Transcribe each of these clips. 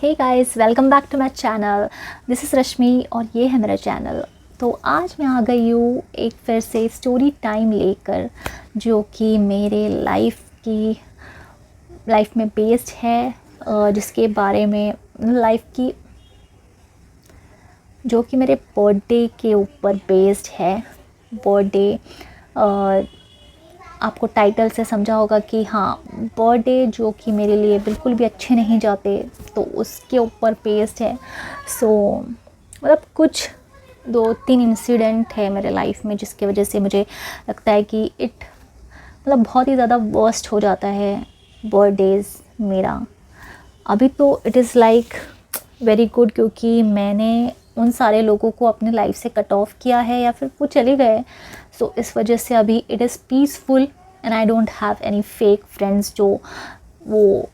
Hey guys, welcome back to my channel. This is Rashmi और ये है मेरा चैनल। तो आज मैं आ गई हूँ एक फिर से स्टोरी टाइम लेकर, जो कि मेरे लाइफ में बेस्ड है, जिसके बारे में लाइफ की जो कि मेरे बर्थडे के ऊपर बेस्ड है। बर्थडे आपको टाइटल से समझा होगा कि हाँ, बर्थडे जो कि मेरे लिए बिल्कुल भी अच्छे नहीं जाते, तो उसके ऊपर बेस्ड है। मतलब कुछ 2-3 इंसिडेंट है मेरे लाइफ में जिसकी वजह से मुझे लगता है कि मतलब बहुत ही ज़्यादा वर्स्ट हो जाता है बर्थडेज़ मेरा। अभी तो it is like very good, क्योंकि मैंने उन सारे लोगों को अपने लाइफ से कट ऑफ किया है या फिर वो चले गए। सो इस वजह से अभी it is peaceful and I don't have any fake friends जो वो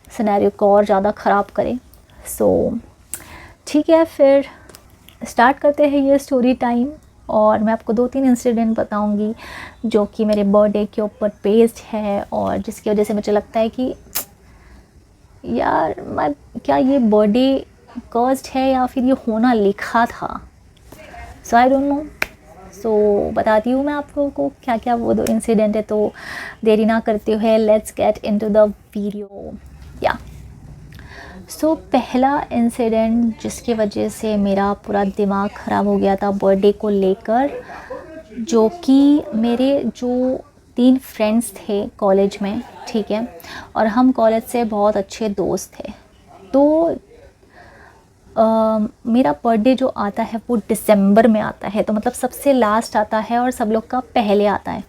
सिनेरियो को और ज़्यादा ख़राब करे। ठीक है, फिर स्टार्ट करते हैं ये स्टोरी टाइम। और मैं आपको 2-3 इंसिडेंट बताऊंगी जो कि मेरे बर्थडे के ऊपर बेस्ड है, और जिसकी वजह से मुझे लगता है कि यार क्या ये बर्थडे कर्स्ड है या फिर ये होना लिखा था। सो आई डोंट नो। बताती हूँ मैं आप लोगों को क्या क्या वो 2 इंसिडेंट है। तो देरी ना करते हुए let's get into the video. पहला इंसिडेंट जिसकी वजह से मेरा पूरा दिमाग ख़राब हो गया था बर्थडे को लेकर, जो कि मेरे जो 3 फ्रेंड्स थे कॉलेज में, ठीक है, और हम कॉलेज से बहुत अच्छे दोस्त थे। तो मेरा बर्थडे जो आता है वो दिसंबर में आता है, तो मतलब सबसे लास्ट आता है और सब लोग का पहले आता है।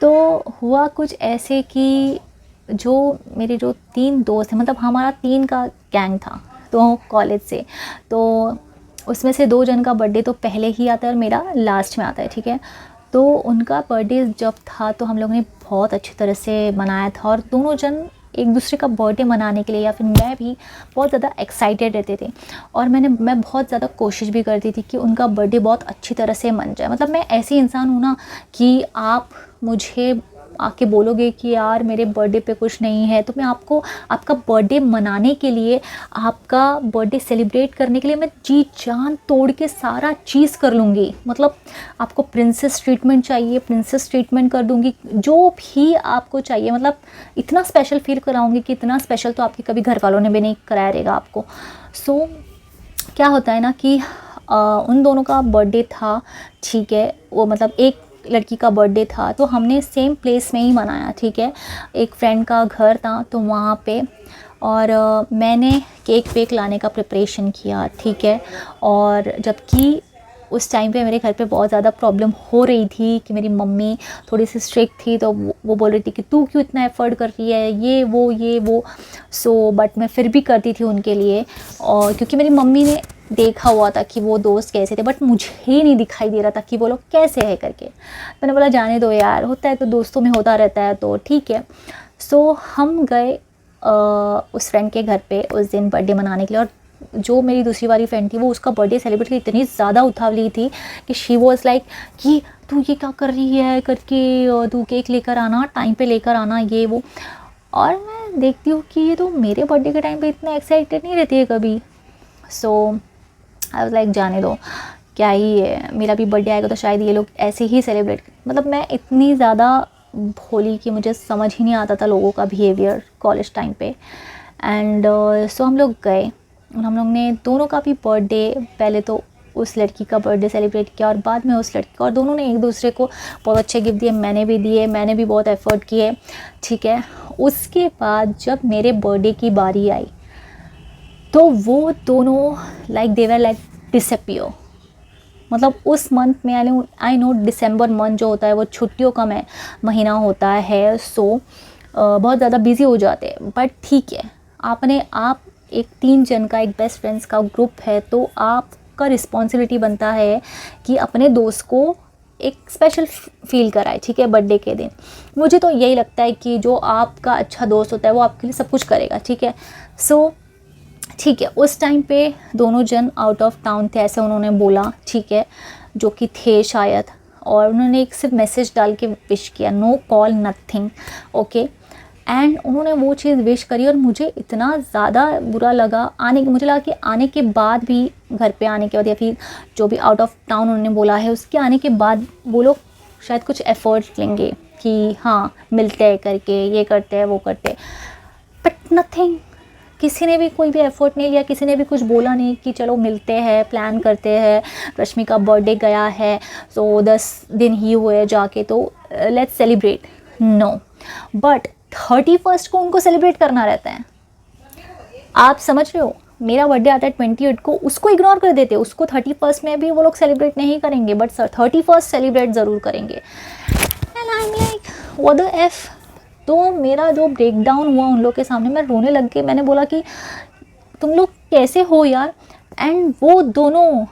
तो हुआ कुछ ऐसे कि जो मेरे जो 3 दोस्त हैं, मतलब हमारा 3 का गैंग था तो कॉलेज से, तो उसमें से 2 जन का बर्थडे तो पहले ही आता है और मेरा लास्ट में आता है, ठीक है। तो उनका बर्थडे जब था तो हम लोगों ने बहुत अच्छी तरह से मनाया था, और दोनों जन एक दूसरे का बर्थडे मनाने के लिए, या फिर मैं भी बहुत ज़्यादा एक्साइटेड रहते थे। और मैं बहुत ज़्यादा कोशिश भी करती थी कि उनका बर्थडे बहुत अच्छी तरह से मन जाए। मतलब मैं ऐसी इंसान हूँ ना कि आप मुझे आके बोलोगे कि यार मेरे बर्थडे पे कुछ नहीं है, तो मैं आपको आपका बर्थडे मनाने के लिए, आपका बर्थडे सेलिब्रेट करने के लिए मैं जी जान तोड़ के सारा चीज़ कर लूँगी। मतलब आपको प्रिंसेस ट्रीटमेंट चाहिए, प्रिंसेस ट्रीटमेंट कर दूँगी, जो भी आपको चाहिए। मतलब इतना स्पेशल फील कराऊँगी कि इतना स्पेशल तो आपके कभी घर वालों ने भी नहीं कराया रहेगा आपको। क्या होता है ना कि उन दोनों का बर्थडे था, ठीक है, वो मतलब एक लड़की का बर्थडे था, तो हमने सेम प्लेस में ही मनाया, ठीक है। एक फ्रेंड का घर था तो वहाँ पे, और मैंने केक वेक लाने का प्रिपरेशन किया, ठीक है। और जबकि उस टाइम पे मेरे घर पे बहुत ज़्यादा प्रॉब्लम हो रही थी कि मेरी मम्मी थोड़ी सी स्ट्रिक्ट थी, तो वो बोल रही थी कि तू क्यों इतना एफर्ट कर रही है, ये वो। बट मैं फिर भी करती थी उनके लिए, और क्योंकि मेरी मम्मी ने देखा हुआ था कि वो दोस्त कैसे थे, बट मुझे ही नहीं दिखाई दे रहा था कि वो लोग कैसे है करके। मैंने बोला जाने दो यार, होता है तो दोस्तों में होता रहता है, तो ठीक है। हम गए उस फ्रेंड के घर पे उस दिन बर्थडे मनाने के लिए। और जो मेरी दूसरी वाली फ्रेंड थी, वो उसका बर्थडे सेलिब्रेट की इतनी ज़्यादा उतावली थी कि शी वॉज लाइक कि तू ये क्या कर रही है करके, तू केक लेकर आना, टाइम पे लेकर आना, ये वो। और मैं देखती हूँ कि ये तो मेरे बर्थडे के टाइम पे इतना एक्साइटेड नहीं रहती है कभी। आई वाज लाइक जाने दो, क्या ही है, मेरा भी बर्थडे आएगा तो शायद ये लोग ऐसे ही सेलिब्रेट। मतलब मैं इतनी ज़्यादा भोली कि मुझे समझ ही नहीं आता था लोगों का बिहेवियर कॉलेज टाइम पे। एंड हम लोग गए और हम लोग ने दोनों का भी बर्थडे, पहले तो उस लड़की का बर्थडे सेलिब्रेट किया और बाद में उस लड़की का, और दोनों ने एक दूसरे को बहुत अच्छे गिफ्ट दिए, मैंने भी दिए, मैंने भी बहुत एफर्ट किए, ठीक है। उसके बाद जब मेरे बर्थडे की बारी आई तो वो दोनों like they were like disappear. मतलब उस मंथ में आई नो दिसंबर मंथ जो होता है वो छुट्टियों का महीना होता है। बहुत ज़्यादा बिजी हो जाते हैं, बट ठीक है, आप एक 3 जन का एक बेस्ट फ्रेंड्स का ग्रुप है, तो आपका रिस्पॉन्सिबिलिटी बनता है कि अपने दोस्त को एक स्पेशल फील कराए, ठीक है, बर्थडे के दिन। मुझे तो यही लगता है कि जो आपका अच्छा दोस्त होता है वो आपके लिए सब कुछ करेगा, ठीक है। ठीक है, उस टाइम पे दोनों जन आउट ऑफ टाउन थे, ऐसे उन्होंने बोला, ठीक है, जो कि थे शायद। और उन्होंने एक सिर्फ मैसेज डाल के विश किया, no call nothing, okay. And उन्होंने वो चीज़ विश करी और मुझे इतना ज़्यादा बुरा लगा। मुझे लगा कि आने के बाद भी, घर पे आने के बाद या फिर जो भी आउट ऑफ टाउन उन्होंने बोला है उसके आने के बाद वो लोग शायद कुछ एफर्ट्स लेंगे कि हाँ मिलते हैं करके, ये करते हैं वो करते हैं, बट नथिंग। किसी ने भी कोई भी एफर्ट नहीं लिया, किसी ने भी कुछ बोला नहीं कि चलो मिलते हैं, प्लान करते हैं, रश्मि का बर्थडे गया है तो 10 दिन ही हुए जाके तो let's celebrate. No, but 31st को उनको सेलिब्रेट करना रहता है। आप समझ रहे हो, मेरा बर्थडे आता है 28 को, उसको इग्नोर कर देते, उसको 31st में भी वो लोग सेलिब्रेट नहीं करेंगे, बट 31st सेलिब्रेट ज़रूर करेंगे। And I am like what the F. तो मेरा जो ब्रेक डाउन हुआ उन लोग के सामने, मैं रोने लग गई। मैंने बोला कि तुम लोग कैसे हो यार। एंड वो दोनों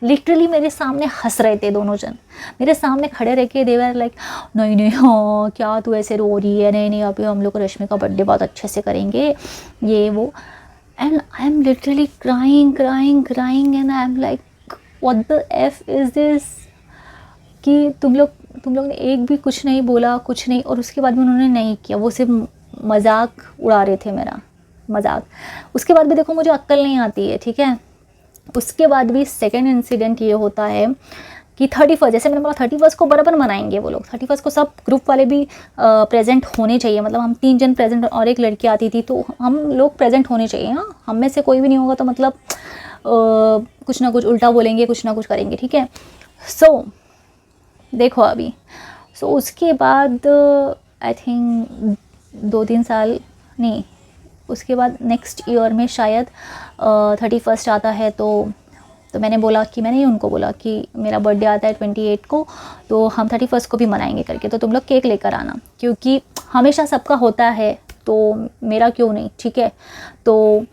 लिटरली मेरे सामने हंस रहे थे, दोनों जन मेरे सामने खड़े रह के, दे वर लाइक नहीं नहीं हाँ क्या तू ऐसे रो रही है, नहीं नहीं अभी हम लोग रश्मि का बर्थडे बहुत अच्छे से करेंगे, ये वो। And I am literally crying crying crying and I am like what the F is this, कि तुम लोग ने एक भी कुछ नहीं बोला, कुछ नहीं। और उसके बाद भी उन्होंने नहीं किया, वो सिर्फ मजाक उड़ा रहे थे, मेरा मजाक। उसके बाद भी देखो मुझे अक्ल नहीं आती है, ठीक है। उसके बाद भी सेकंड इंसिडेंट ये होता है कि 31st, जैसे मैंने बोला 31st को बराबर मनाएंगे वो लोग। 31st को सब ग्रुप वाले भी प्रेजेंट होने चाहिए, मतलब हम 3 जन प्रेजेंट और एक लड़की आती थी, तो हम लोग प्रेजेंट होने चाहिए। हाँ, हम में से कोई भी नहीं होगा तो मतलब कुछ ना कुछ उल्टा बोलेंगे, कुछ ना कुछ करेंगे, ठीक है। सो देखो अभी, सो उसके बाद आई थिंक 2-3 साल नहीं, उसके बाद नेक्स्ट ईयर में शायद 31st आता है। तो मैंने बोला कि, मैंने ही उनको बोला कि मेरा बर्थडे आता है 28 को, तो हम 31st को भी मनाएंगे करके, तो तुम लोग केक लेकर आना, क्योंकि हमेशा सबका होता है तो मेरा क्यों नहीं, ठीक है। तो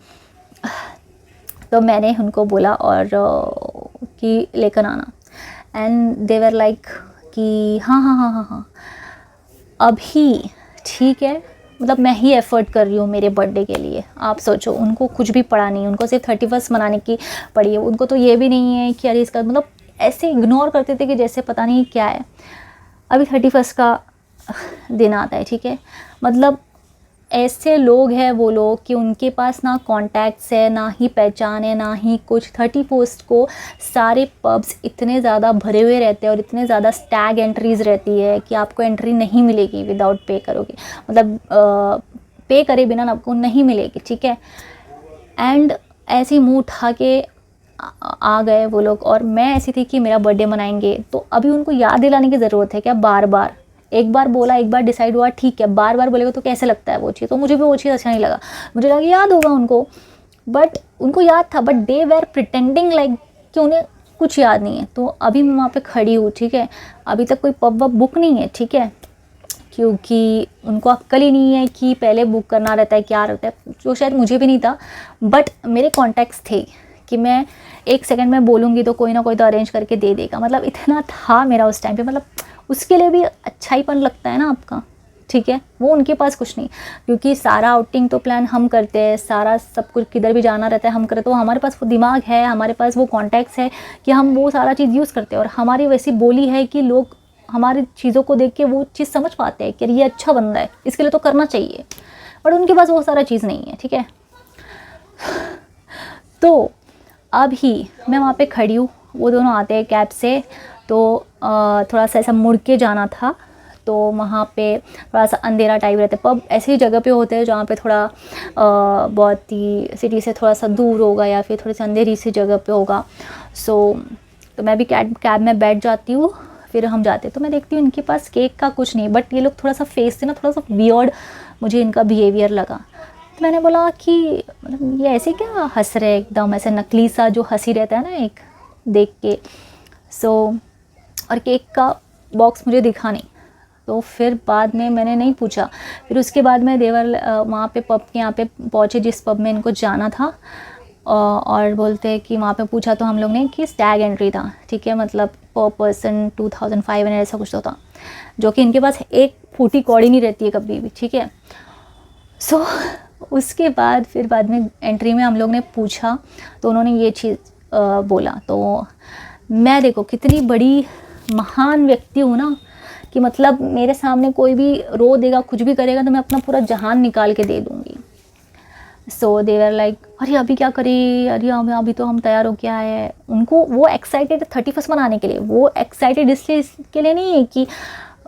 मैंने उनको बोला और कि लेकर आना। एंड दे वर लाइक कि हाँ हाँ हाँ हाँ हाँ अभी ठीक है, मतलब मैं ही एफ़र्ट कर रही हूँ मेरे बर्थडे के लिए। आप सोचो, उनको कुछ भी पड़ा नहीं, उनको सिर्फ 31st मनाने की पड़ी है। उनको तो ये भी नहीं है कि अरे इसका, मतलब ऐसे इग्नोर करते थे कि जैसे पता नहीं क्या है। अभी 31st का दिन आता है, ठीक है। मतलब ऐसे लोग हैं वो लोग कि उनके पास ना कॉन्टैक्ट्स है, ना ही पहचान है, ना ही कुछ। 31st को सारे पब्स इतने ज़्यादा भरे हुए रहते हैं और इतने ज़्यादा स्टैग एंट्रीज़ रहती है कि आपको एंट्री नहीं मिलेगी विदाउट पे करोगे, मतलब पे करे बिना आपको नहीं मिलेगी, ठीक है। एंड ऐसे ही मुँह उठा के आ गए वो लोग, और मैं ऐसी थी कि मेरा बर्थडे मनाएंगे। तो अभी उनको याद दिलाने की ज़रूरत है क्या? बार बार, एक बार बोला, एक बार डिसाइड हुआ, ठीक है। बार बार बोलेगा तो कैसे लगता है वो चीज़, तो मुझे भी वो चीज़ अच्छा नहीं लगा। मुझे लगा याद होगा उनको, बट उनको याद था, but they were pretending like कि उन्हें कुछ याद नहीं है। तो अभी मैं वहाँ पे खड़ी हूँ, ठीक है। अभी तक कोई पब वब बुक नहीं है, ठीक है, क्योंकि उनको अक्ल ही नहीं है कि पहले बुक करना रहता है, क्या रहता है, जो शायद मुझे भी नहीं था। बट मेरे कॉन्टैक्ट्स थे कि मैं 1 सेकंड में बोलूँगी तो कोई ना कोई तो अरेंज करके दे देगा, मतलब इतना था मेरा उस टाइम पे। मतलब उसके लिए भी अच्छाईपन लगता है ना आपका, ठीक है। वो उनके पास कुछ नहीं, क्योंकि सारा आउटिंग तो प्लान हम करते हैं, सारा सब कुछ किधर भी जाना रहता है हम करते, तो हमारे पास वो दिमाग है, हमारे पास वो कॉन्टैक्ट्स है कि हम वो सारा चीज़ यूज़ करते हैं। और हमारी वैसी बोली है कि लोग हमारी चीज़ों को देख के वो चीज़ समझ पाते हैं कि ये अच्छा बंदा है, इसके लिए तो करना चाहिए। बट उनके पास वो सारा चीज़ नहीं है, ठीक है। तो अभी मैं वहाँ पे खड़ी हूँ, वो दोनों आते हैं कैब से, तो थोड़ा सा ऐसा मुड़ के जाना था। तो वहाँ पे थोड़ा सा अंधेरा टाइप रहता है, पब ऐसी जगह पे होते हैं जहाँ पे थोड़ा बहुत ही सिटी से थोड़ा सा दूर होगा या फिर थोड़ी सी अंधेरी सी जगह पे होगा। तो मैं भी कैब में बैठ जाती हूँ, फिर हम जाते हैं। तो मैं देखती हूँ इनके पास केक का कुछ नहीं, बट ये लोग थोड़ा सा फेस से ना थोड़ा सा वियर्ड मुझे इनका बिहेवियर लगा। तो मैंने बोला कि मतलब ये ऐसे क्या हंस रहे, एकदम ऐसे नकली सा जो हंसी रहता है ना एक देख के। और केक का बॉक्स मुझे दिखा नहीं, तो फिर बाद में मैंने नहीं पूछा। फिर उसके बाद मैं देवर वहाँ पे पब के यहाँ पे पहुँचे जिस पब में इनको जाना था, और बोलते हैं कि वहाँ पे पूछा तो हम लोग ने कि स्टैग एंट्री था, ठीक है, मतलब पर पर्सन 2500 ऐसा कुछ तो था, जो कि इनके पास एक फूटी कौड़ी नहीं रहती है कभी भी, ठीक है। उसके बाद फिर बाद में एंट्री में हम लोग ने पूछा तो उन्होंने ये चीज़ बोला। तो मैं देखो कितनी बड़ी महान व्यक्ति हूँ ना कि मतलब मेरे सामने कोई भी रो देगा, कुछ भी करेगा तो मैं अपना पूरा जहान निकाल के दे दूँगी। सो दे वर लाइक अरे अभी क्या करें, अरे अभी तो हम तैयार हो के आए हैं। उनको वो एक्साइटेड 31st मनाने के लिए, वो एक्साइटेड इसलिए इसके लिए नहीं है कि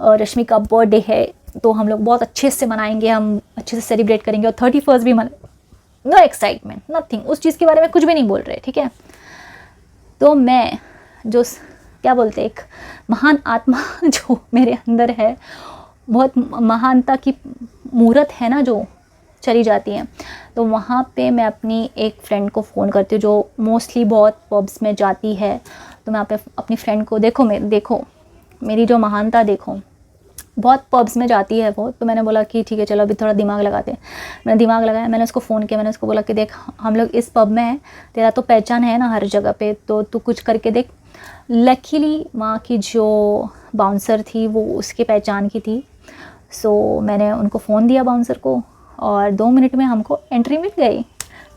रश्मि का बर्थडे है तो हम लोग बहुत अच्छे से मनाएंगे, हम अच्छे से सेलिब्रेट करेंगे और 31st भी नो एक्साइटमेंट, नथिंग, उस चीज़ के बारे में कुछ भी नहीं बोल रहे, ठीक है। तो मैं जो क्या बोलते एक महान आत्मा जो मेरे अंदर है, बहुत महानता की मूर्त है ना जो चली जाती हैं, तो वहाँ पे मैं अपनी एक फ्रेंड को फ़ोन करती हूँ जो मोस्टली बहुत पब्स में जाती है। तो मैं यहाँ पे अपनी फ्रेंड को देखो मेरी जो महानता देखो, बहुत पब्स में जाती है बहुत। तो मैंने बोला कि ठीक है चलो अभी थोड़ा दिमाग लगाते हैं। मैंने दिमाग लगाया, मैंने उसको फ़ोन किया, मैंने उसको बोला कि देख हम लोग इस पब में हैं, तेरा तो पहचान है ना हर जगह पे, तो तू कुछ करके देख। लकीली वहाँ की जो बाउंसर थी वो उसके पहचान की थी। सो मैंने उनको फ़ोन दिया बाउंसर को और 2 मिनट में हमको एंट्री मिल गई।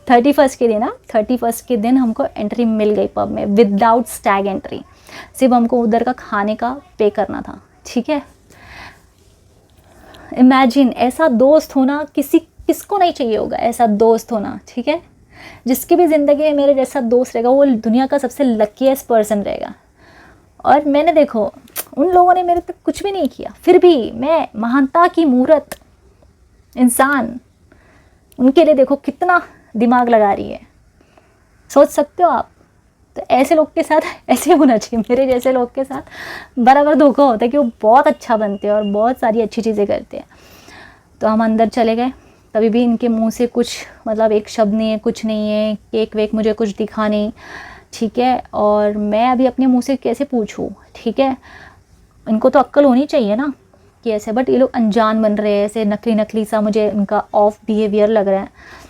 31st के दिन 31st के दिन हमको एंट्री मिल गई पब में विदाउट स्टैग एंट्री। सिर्फ हमको उधर का खाने का पे करना था, ठीक है। इमेजिन ऐसा दोस्त होना, किसको नहीं चाहिए होगा ऐसा दोस्त होना, ठीक है। जिसकी भी ज़िंदगी में मेरे जैसा दोस्त रहेगा वो दुनिया का सबसे लकीएस्ट पर्सन रहेगा। और मैंने देखो उन लोगों ने मेरे तक कुछ भी नहीं किया, फिर भी मैं महानता की मूर्त इंसान उनके लिए देखो कितना दिमाग लगा रही है, सोच सकते हो आप। तो ऐसे लोग के साथ ऐसे होना चाहिए, मेरे जैसे लोग के साथ बराबर धोखा होता है कि वो बहुत अच्छा बनते हैं और बहुत सारी अच्छी चीज़ें करते हैं। तो हम अंदर चले गए, तभी भी इनके मुंह से कुछ मतलब एक शब्द नहीं है, कुछ नहीं है, केक वेक मुझे कुछ दिखा नहीं, ठीक है। और मैं अभी अपने मुंह से कैसे पूछूं, ठीक है। इनको तो अक्ल होनी चाहिए ना कि ऐसे, बट ये लोग अनजान बन रहे हैं, ऐसे नकली सा मुझे इनका ऑफ बिहेवियर लग रहा है।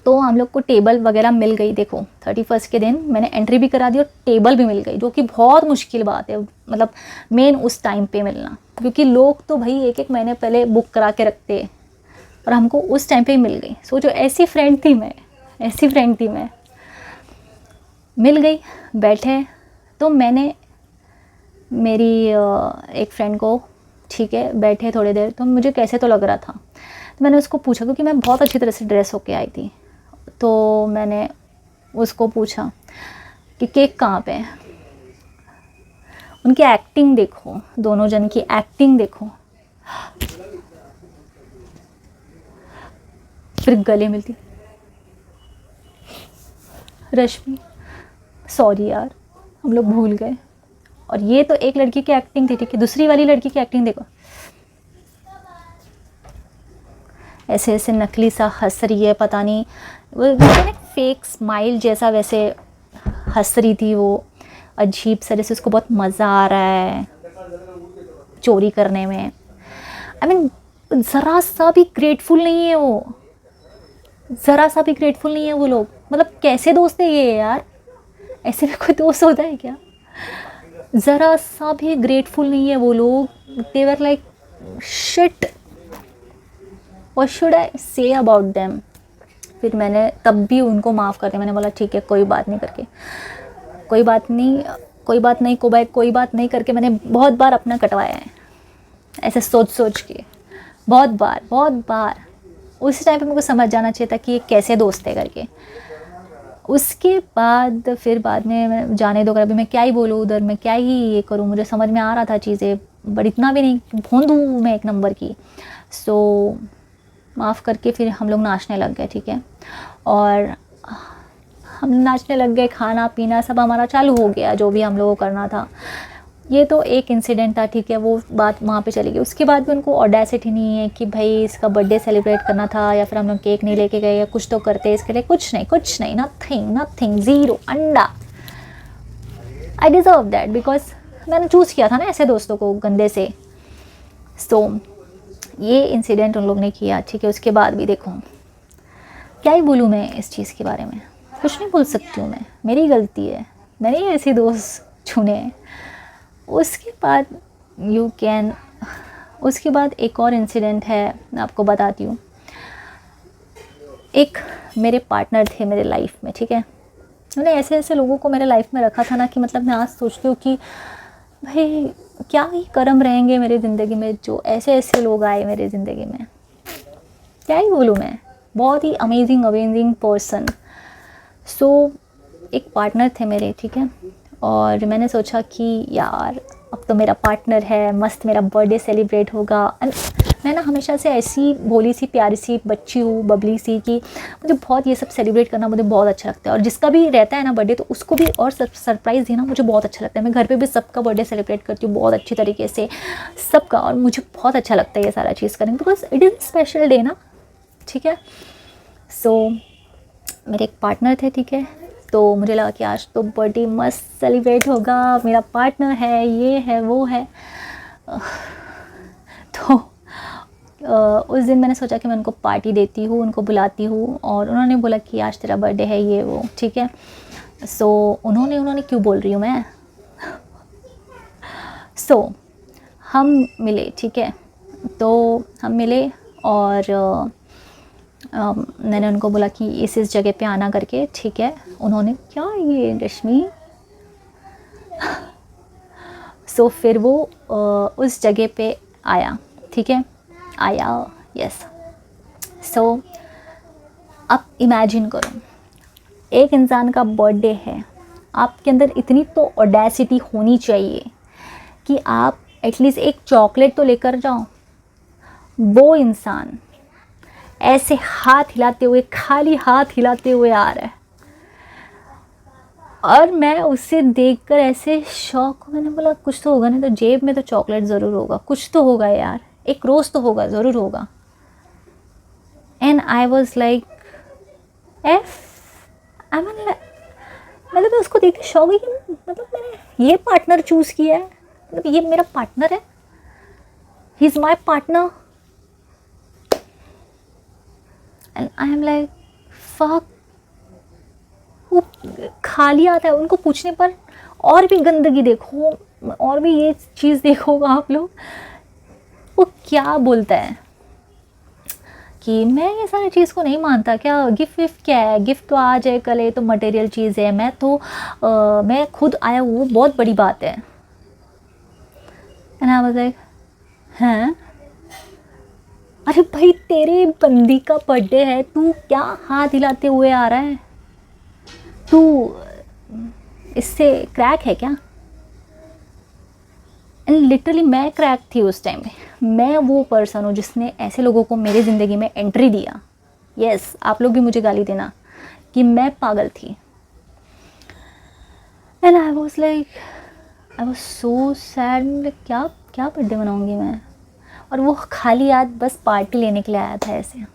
तो हम लोग को टेबल वगैरह मिल गई। देखो 31st के दिन मैंने एंट्री भी करा दी और टेबल भी मिल गई, जो कि बहुत मुश्किल बात है, मतलब मेन उस टाइम पे मिलना, क्योंकि लोग तो भाई 1-1 महीने पहले बुक करा के रखते हैं और हमको उस टाइम पे ही मिल गई। सोचो ऐसी फ्रेंड थी मैं, मिल गई। बैठे तो मैंने मेरी एक फ्रेंड को, ठीक है, बैठे थोड़ी देर, तो मुझे कैसे तो लग रहा था। तो मैंने उसको पूछा, क्योंकि मैं बहुत अच्छी तरह से ड्रेस होके आई थी, तो मैंने उसको पूछा कि केक कहाँ पे है। उनकी एक्टिंग देखो, दोनों जन की एक्टिंग देखो। फिर गले मिलती, रश्मि सॉरी यार हम लोग भूल गए। और ये तो एक लड़की की एक्टिंग थी, ठीक है, दूसरी वाली लड़की की एक्टिंग देखो, ऐसे ऐसे नकली सा हंस रही है, पता नहीं वो फेक स्माइल जैसा वैसे हंस रही थी वो, अजीब सा, जैसे उसको बहुत मज़ा आ रहा है चोरी करने में। आई मीन ज़रा सा भी ग्रेटफुल नहीं है वो, ज़रा सा भी ग्रेटफुल नहीं है वो लोग। मतलब कैसे दोस्त है ये यार, ऐसे में कोई दोस्त होता है क्या? ज़रा सा भी ग्रेटफुल नहीं है वो लोग। They were like shit, what should I say about them. फिर मैंने तब भी उनको माफ़ कर दिया, मैंने बोला ठीक है कोई बात नहीं करके, कोई बात नहीं करके मैंने बहुत बार अपना कटवाया है, ऐसे सोच के बहुत बार। उस टाइम पे मेरे को समझ जाना चाहिए था कि ये कैसे दोस्त है करके। उसके बाद फिर बाद में जाने दो, अभी मैं क्या ही बोलूँ उधर, मैं क्या ही ये करूँ, मुझे समझ में आ रहा था चीज़ें, बट इतना भी नहीं भून दूँ मैं 1 नंबर की। सो माफ़ करके फिर हम लोग नाचने लग गए, ठीक है। और हम नाचने लग गए, खाना पीना सब हमारा चालू हो गया, जो भी हम लोगों को करना था। ये तो एक इंसिडेंट था, ठीक है, वो बात वहाँ पे चली गई। उसके बाद भी उनको ऑडेसिटी नहीं है कि भाई इसका बर्थडे सेलिब्रेट करना था, या फिर हम लोग केक नहीं लेके गए, या कुछ तो करते इसके लिए, कुछ नहीं, नथिंग, ज़ीरो, अंडा। आई डिज़र्व दैट बिकॉज मैंने चूज़ किया था ना ऐसे दोस्तों को गंदे से। सो ये इंसिडेंट उन लोग ने किया, ठीक है। उसके बाद भी देखो क्या ही बोलूँ मैं इस चीज़ के बारे में, कुछ नहीं बोल सकती हूँ मैं, मेरी गलती है, मैंने ही ऐसे दोस्त चुने हैं। उसके बाद एक और इंसिडेंट है, मैं आपको बताती हूँ। एक मेरे पार्टनर थे मेरे लाइफ में, ठीक है। मैंने ऐसे लोगों को मेरे लाइफ में रखा था ना कि मतलब मैं आज सोचती हूँ कि भाई क्या ही कर्म रहेंगे मेरी ज़िंदगी में, जो ऐसे ऐसे लोग आए मेरी ज़िंदगी में, क्या ही बोलूँ मैं, बहुत ही अमेजिंग अमेजिंग पर्सन। सो एक पार्टनर थे मेरे, ठीक है, और मैंने सोचा कि यार अब तो मेरा पार्टनर है, मस्त मेरा बर्थडे सेलिब्रेट होगा। एंड मैं ना हमेशा से ऐसी भोली सी प्यारी सी बच्ची हूँ, बबली सी, कि मुझे बहुत ये सब सेलिब्रेट करना मुझे बहुत अच्छा लगता है, और जिसका भी रहता है ना बर्थडे तो उसको भी और सरप्राइज़ देना मुझे बहुत अच्छा लगता है। मैं घर पे भी सबका बर्थडे सेलिब्रेट करती हूँ बहुत अच्छी तरीके से, सबका, और मुझे बहुत अच्छा लगता है ये सारा चीज़ करने, because it is special day ना, ठीक है। सो मेरे एक पार्टनर थे, ठीक है, तो मुझे लगा कि आज तो बर्थडे मस्त सेलिब्रेट होगा, मेरा पार्टनर है, ये है वो है। तो उस दिन मैंने सोचा कि मैं उनको पार्टी देती हूँ, उनको बुलाती हूँ, और उन्होंने बोला कि आज तेरा बर्थडे है, ये वो, ठीक है। सो उन्होंने क्यों बोल रही हूँ मैं। सो हम मिले, ठीक है, तो हम मिले, और मैंने उनको बोला कि इस जगह पे आना करके, ठीक है। उन्होंने क्या ये रश्मि। सो फिर वो उस जगह पे आया, ठीक है, आया, यस। सो अब इमेजिन करो, एक इंसान का बर्थडे है, आपके अंदर इतनी तो ऑडेसिटी होनी चाहिए कि आप एटलीस्ट एक चॉकलेट तो लेकर जाओ। वो इंसान ऐसे हाथ हिलाते हुए, खाली हाथ हिलाते हुए आ रहा है, और मैं उसे देखकर ऐसे शॉक हूँ। मैंने बोला कुछ तो होगा, नहीं तो जेब में तो चॉकलेट ज़रूर होगा, कुछ तो होगा यार, एक रोज़ तो होगा, ज़रूर होगा। And I was like F I mean, मतलब मैं उसको देख के शॉक हुई कि मतलब मैंने ये पार्टनर चूज़ किया है, मतलब ये मेरा पार्टनर है, he is my partner. And I am like fuck. वो खाली आता है, उनको पूछने पर और भी गंदगी देखो, और भी ये चीज़ देखोगा आप लोग, वो क्या बोलता है कि मैं ये सारी चीज़ को नहीं मानता, क्या गिफ्ट विफ्ट क्या है, गिफ्ट तो आज है कल है, तो मटेरियल चीज़ है, मैं तो मैं खुद आया हूँ, बहुत बड़ी बात है। एंड आई वाज लाइक हैं, अरे भाई तेरे बंदी का बर्थडे है, तू क्या हाथ हिलाते हुए आ रहा है, तू इससे क्रैक है क्या। एंड लिटरली मैं क्रैक थी उस टाइम पे, मैं वो पर्सन हूँ जिसने ऐसे लोगों को मेरी ज़िंदगी में एंट्री दिया। यस, आप लोग भी मुझे गाली देना कि मैं पागल थी। And I was like, I was so sad, क्या क्या बर्थडे मनाऊँगी मैं, और वो खाली याद बस पार्टी लेने के लिए आया था ऐसे।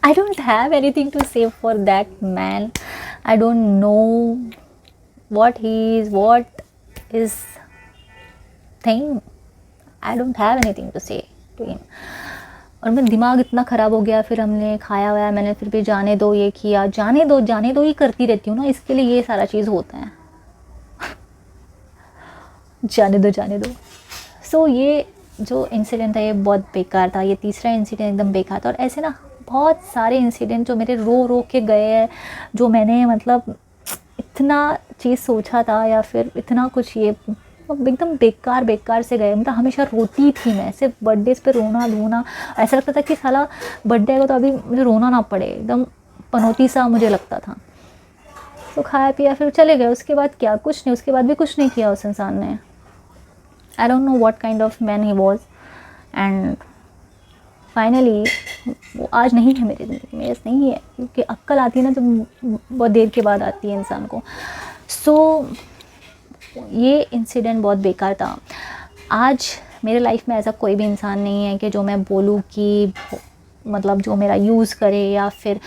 I don't have anything to say for that man. I don't know what he is, what is thing. I don't have anything to say to him. और मेरा दिमाग इतना ख़राब हो गया, फिर हमने खाया हुआ, मैंने फिर भी जाने दो ये किया, जाने दो ही करती रहती हूँ ना, इसके लिए ये सारा चीज़ होता है। जाने दो। सो ये जो इंसिडेंट था ये बहुत बेकार था, ये तीसरा इंसिडेंट एकदम बेकार था। और ऐसे ना बहुत सारे इंसिडेंट जो मेरे रो रो के गए हैं, जो मैंने मतलब इतना चीज़ सोचा था या फिर इतना कुछ, ये एकदम बेकार से गए। मतलब हमेशा रोती थी मैं, सिर्फ बर्थडेज पे रोना धोना, ऐसा लगता था कि साला बर्थडे आएगा तो अभी मुझे रोना ना पड़े, एकदम पनौती सा मुझे लगता था। तो खाया पिया फिर चले गए, उसके बाद क्या, कुछ नहीं, उसके बाद भी कुछ नहीं किया उस इंसान ने। I don't know what kind of man he was, and finally वो आज नहीं है मेरी ज़िंदगी में, ऐसा नहीं है, क्योंकि अक्ल आती है ना तो बहुत देर के बाद आती है इंसान को। सो ये इंसिडेंट बहुत बेकार था। आज मेरे लाइफ में ऐसा कोई भी इंसान नहीं है कि जो मैं बोलूँ कि मतलब जो मेरा यूज़ करे, या फिर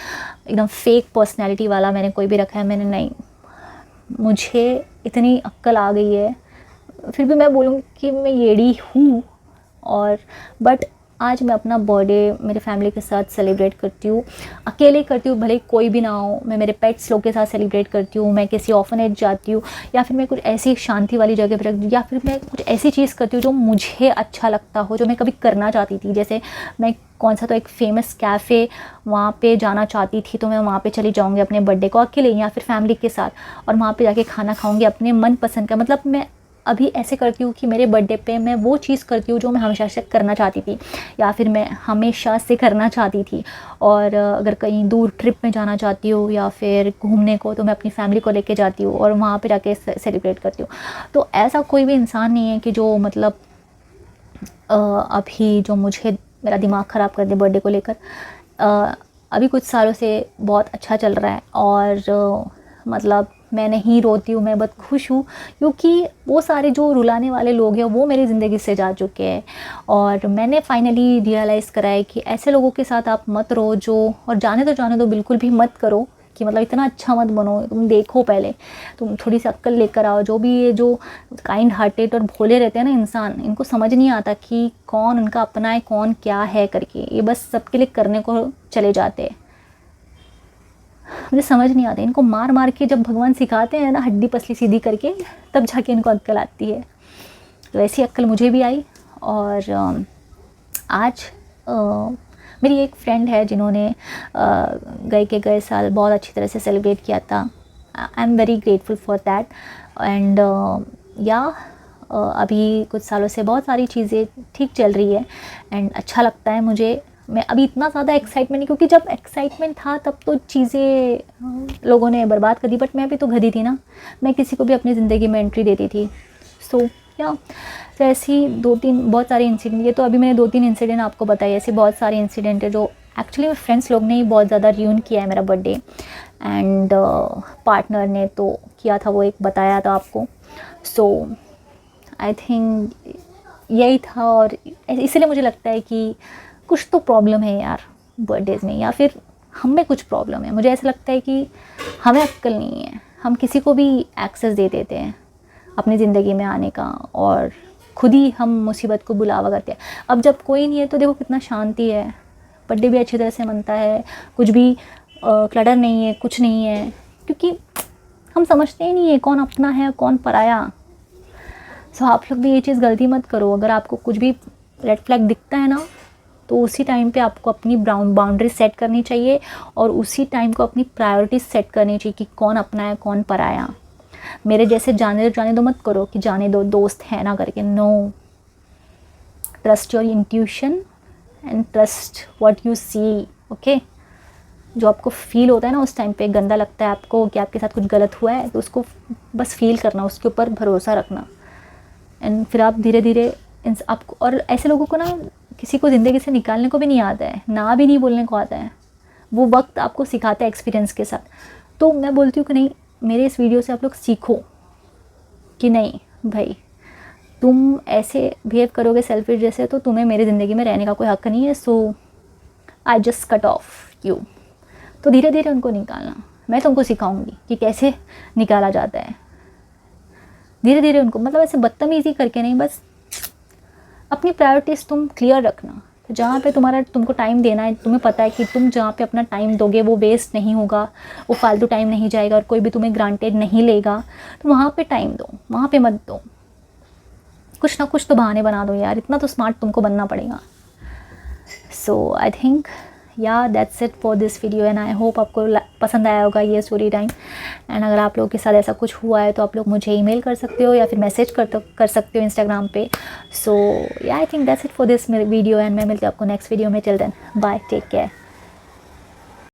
एकदम फेक पर्सनैलिटी वाला मैंने कोई भी रखा है, मैंने नहीं। मुझे इतनी अक्ल आ गई है, फिर भी मैं बोलूँगी कि मैं येड़ी हूँ, और बट आज मैं अपना बर्थडे मेरे फैमिली के साथ सेलिब्रेट करती हूँ, अकेले करती हूँ, भले कोई भी ना हो। मैं मेरे पेट्स लोग के साथ सेलिब्रेट करती हूँ, मैं किसी ऑर्फनेज जाती हूँ, या फिर मैं कुछ ऐसी शांति वाली जगह पर रख, या फिर मैं कुछ ऐसी चीज़ करती हूँ जो मुझे अच्छा लगता हो, जो मैं कभी करना चाहती थी। जैसे मैं कौन सा तो एक फ़ेमस कैफ़े वहाँ पे जाना चाहती थी, तो मैं वहाँ पे चली जाऊँगी अपने बर्थडे को अकेले या फिर फैमिली के साथ, और वहाँ पे जाके खाना खाऊँगी अपने मनपसंद का। मतलब मैं अभी ऐसे करती हूँ कि मेरे बर्थडे पे मैं वो चीज़ करती हूँ जो मैं हमेशा से करना चाहती थी, या फिर मैं हमेशा से करना चाहती थी। और अगर कहीं दूर ट्रिप में जाना चाहती हूँ या फिर घूमने को, तो मैं अपनी फैमिली को लेके जाती हूँ और वहाँ पे जाके सेलिब्रेट करती हूँ। तो ऐसा कोई भी इंसान नहीं है कि जो मतलब अभी जो मुझे मेरा दिमाग ख़राब कर दे बर्थडे को लेकर। अभी कुछ सालों से बहुत अच्छा चल रहा है, और मतलब मैं नहीं रोती हूँ, मैं बहुत खुश हूँ, क्योंकि वो सारे जो रुलाने वाले लोग हैं वो मेरी ज़िंदगी से जा चुके हैं। और मैंने फाइनली रियलाइज़ करा है कि ऐसे लोगों के साथ आप मत रहो जो, और जाने दो बिल्कुल भी मत करो, कि मतलब इतना अच्छा मत बनो। तुम देखो पहले, तुम थोड़ी सी अक्ल लेकर आओ। जो भी ये जो काइंड हार्टेड और भोले रहते हैं ना इंसान, इनको समझ नहीं आता कि कौन उनका अपना है, कौन क्या है करके। ये बस सबके लिए करने को चले जाते हैं। मुझे समझ नहीं आता, इनको मार मार के जब भगवान सिखाते हैं ना हड्डी पसली सीधी करके, तब जाके इनको अक्ल आती है। तो ऐसी अक्ल मुझे भी आई। और आज मेरी एक फ्रेंड है जिन्होंने गए साल बहुत अच्छी तरह से सेलिब्रेट किया था। I am very grateful for that. And अभी कुछ सालों से बहुत सारी चीज़ें ठीक चल रही है, एंड अच्छा लगता है मुझे। मैं अभी इतना ज़्यादा एक्साइटमेंट नहीं, क्योंकि जब एक्साइटमेंट था तब तो चीज़ें लोगों ने बर्बाद कर दी, बट मैं भी तो गधी थी ना, मैं किसी को भी अपनी ज़िंदगी में एंट्री देती थी। सो या तो ऐसी बहुत सारे इंसिडेंट, ये तो अभी मैंने 2-3 इंसिडेंट आपको बताए, ऐसे बहुत सारे इंसिडेंट है जो एक्चुअली मेरे फ्रेंड्स लोग ने ही बहुत ज़्यादा रियून किया है मेरा बर्थडे, एंड पार्टनर ने तो किया था, वो एक बताया था आपको। सो आई थिंक यही था, और इसलिए मुझे लगता है कि कुछ तो प्रॉब्लम है यार बर्थडेज़ में, या फिर हम में कुछ प्रॉब्लम है। मुझे ऐसा लगता है कि हमें अक्ल नहीं है, हम किसी को भी एक्सेस दे देते हैं अपनी ज़िंदगी में आने का, और खुद ही हम मुसीबत को बुलावा करते हैं। अब जब कोई नहीं है तो देखो कितना शांति है, बर्थडे भी अच्छी तरह से मनता है, कुछ भी क्लटर नहीं है, कुछ नहीं है, क्योंकि हम समझते ही नहीं है कौन अपना है कौन पराया। सो आप लोग भी ये चीज़ गलती मत करो। अगर आपको कुछ भी रेड फ्लैग दिखता है ना, तो उसी टाइम पे आपको अपनी बाउंड्री सेट करनी चाहिए, और उसी टाइम को अपनी प्रायोरिटीज सेट करनी चाहिए कि कौन अपना है कौन पराया। मेरे जैसे जाने दो मत करो कि जाने दो दोस्त है ना करके। No, trust your intuition and trust what you see. Okay, जो आपको फील होता है ना उस टाइम पे, गंदा लगता है आपको कि आपके साथ कुछ गलत हुआ है, तो उसको बस फील करना, उसके ऊपर भरोसा रखना, एंड फिर आप धीरे धीरे आपको। और ऐसे लोगों को ना किसी को ज़िंदगी से निकालने को भी नहीं आता है, ना भी नहीं बोलने को आता है, वो वक्त आपको सिखाता है एक्सपीरियंस के साथ। तो मैं बोलती हूँ कि नहीं, मेरे इस वीडियो से आप लोग सीखो कि नहीं भाई, तुम ऐसे बिहेव करोगे सेल्फिश जैसे, तो तुम्हें मेरी ज़िंदगी में रहने का कोई हक़ नहीं है। So I just cut off you. तो धीरे धीरे उनको निकालना, मैं तुमको सिखाऊंगी कि कैसे निकाला जाता है। धीरे धीरे उनको, मतलब ऐसे बदतमीज़ी करके नहीं, बस अपनी प्रायोरिटीज़ तुम क्लियर रखना। तो जहाँ पे तुमको टाइम देना है, तुम्हें पता है कि तुम जहाँ पे अपना टाइम दोगे वो वेस्ट नहीं होगा, वो फालतू टाइम नहीं जाएगा, और कोई भी तुम्हें ग्रांटेड नहीं लेगा, तो वहाँ पे टाइम दो, वहाँ पे मत दो। कुछ ना कुछ तो बहाने बना दो यार, इतना तो स्मार्ट तुमको बनना पड़ेगा। सो आई थिंक या that's it for this video, and I hope आपको पसंद आया होगा ये स्टोरी टाइम। एंड अगर आप लोगों के साथ ऐसा कुछ हुआ है तो आप लोग मुझे ईमेल कर सकते हो, या फिर मैसेज कर सकते हो इंस्टाग्राम पे। So yeah I think that's it for this video, and मैं मिलती हूँ आपको नेक्स्ट वीडियो में। Till then bye, take care.